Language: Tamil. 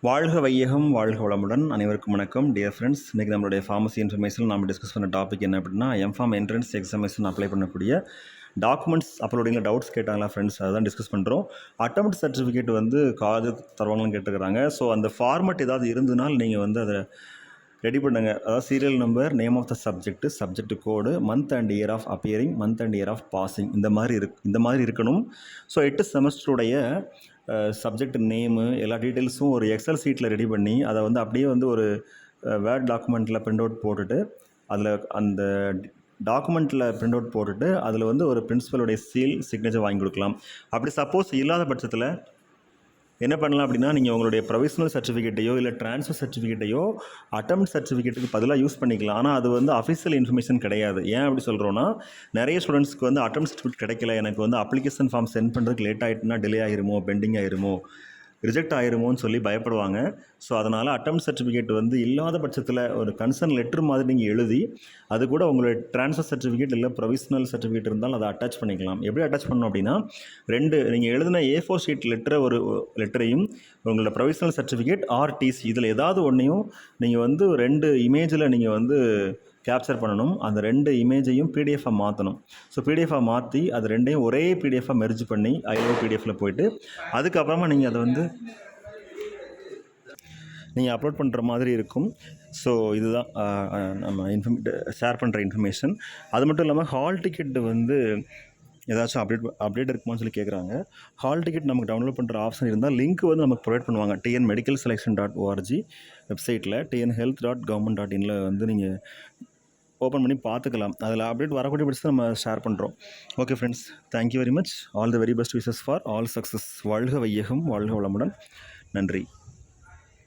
வாழ்க வையகம் வாழ்க வளமுடன் அனைவருக்கும் வணக்கம் டியர் ஃப்ரெண்ட்ஸ். இன்றைக்கி நம்மளுடைய ஃபார்மசி இன்ஃபர்மேஷன் நம்ம டிஸ்கஸ் பண்ண டாபிக் என்ன அப்படின்னா எம்ஃபார்ம் என்ட்ரன்ஸ் எக்ஸாமினேஷன் அப்ளை பண்ணக்கூடிய டாக்குமெண்ட்ஸ் அப்லோடிங்கில் டவுட்ஸ் கேட்டாங்களா ஃப்ரெண்ட்ஸ், அதுதான் டிஸ்கஸ் பண்ணுறோம். அட்டெம்ப்ட் சர்டிஃபிகேட் வந்து காலேஜ் தருவாங்கன்னு கேட்டுக்கிறாங்க. ஸோ அந்த ஃபார்மெட் ஏதாவது இருந்ததுனால் நீங்கள் வந்து அதை ரெடி பண்ணுங்க. அதாவது serial number, name of the subject code, month and year of appearing, month and year of passing, இந்த மாதிரி இருக்கணும். ஸோ 8 செமஸ்டருடைய சப்ஜெக்ட் நேமு எல்லா டீட்டெயில்ஸும் ஒரு எக்ஸல் சீட்டில் ரெடி பண்ணி அதை வந்து அப்படியே வந்து ஒரு வேர்ட் டாக்குமெண்ட்டில் பிரிண்ட் அவுட் போட்டுட்டு அதில் அந்த டாக்குமெண்ட்டில் பிரிண்ட் அவுட் போட்டுட்டு அதில் வந்து ஒரு பிரின்சிபலுடைய சீல் சிக்னேச்சர் வாங்கி கொடுக்கலாம். அப்படி சப்போஸ் இல்லாத பட்சத்தில் என்ன பண்ணலாம் அப்படின்னா, நீங்கள் உங்களுடைய ப்ரொவிஷனல் சர்டிஃபிகேட்டையோ இல்லை ட்ரான்ஸ்ஃபர் சர்டிஃபிகேட்டையோ அட்டெம்ப்ட் சர்டிஃபிகேட்டுக்கு பதிலாக யூஸ் பண்ணிக்கலாம். ஆனால் அது வந்து அஃபிஷியல் இன்ஃபர்மேஷன் கிடையாது. ஏன் அப்படி சொல்கிறோன்னா, நிறைய ஸ்டூடெண்ட்ஸ்க்கு வந்து அட்டெம்ப்ட் சர்டிஃபிகேட் கிடைக்கல, எனக்கு வந்து அப்ளிகேஷன் ஃபார்ம் சென்ட் பண்ணுறதுக்கு லேட் ஆகிட்டுனா டிலே ஆகிருமோ, பெண்டிங் ஆகிருமோ, ரிஜெக்ட் ஆகிருமோன்னு சொல்லி பயப்படுவாங்க. ஸோ அதனால் அட்டெம்ப்ட் சர்டிஃபிகேட் வந்து இல்லாத பட்சத்தில் ஒரு கன்சர்ன் லெட்டர் மாதிரி நீங்கள் எழுதி அது கூட உங்களுடைய ட்ரான்ஸ்ஃபர் சர்டிஃபிகேட் இல்லை ப்ரொவிஷனல் சர்டிஃபிகேட் இருந்தாலும் அதை அட்டாச் பண்ணிக்கலாம். எப்படி அட்டாச் பண்ணணும் அப்படின்னா, நீங்கள் எழுதின A4 ஷீட் லெட்டரையும் உங்களோட ப்ரொவிஷனல் சர்டிஃபிகேட் RTC இதில் ஏதாவது ஒன்றையும் நீங்கள் வந்து 2 இமேஜில் நீங்கள் வந்து கேப்சர் பண்ணணும். அந்த 2 இமேஜையும் PDF-ஆக மாற்றணும். ஸோ PDF-ஆக மாற்றி அது 2ஐயும் ஒரே PDF-ஆக மெர்ஜ் பண்ணி PDF-ல் போயிட்டு அதுக்கப்புறமா நீங்கள் அதை வந்து நீங்கள் அப்லோட் பண்ணுற மாதிரி இருக்கும். ஸோ இதுதான் நம்ம ஷேர் பண்ணுற இன்ஃபர்மேஷன். அது மட்டும் இல்லாமல் ஹால் டிக்கெட்டு வந்து ஏதாச்சும் அப்டேட் இருக்குமான்னு சொல்லி கேட்குறாங்க. ஹால் டிக்கெட் நமக்கு டவுன்லோட் பண்ணுற ஆப்ஷன் இருந்தால் லிங்க் வந்து நமக்கு ப்ரொவைட் பண்ணுவாங்க. TNmedicalselection.org வெப்சைட்டில் TNhealth.government.in வந்து நீங்கள் ஓப்பன் பண்ணி பார்த்துக்கலாம். அதில் அப்டேட் வரக்கூடிய பட்சத்தை நம்ம ஷேர் பண்ணுறோம். Okay friends, thank you very much. All the very best wishes for all success. வாழ்க வையகம் வாழ்க வளமுடன். நன்றி.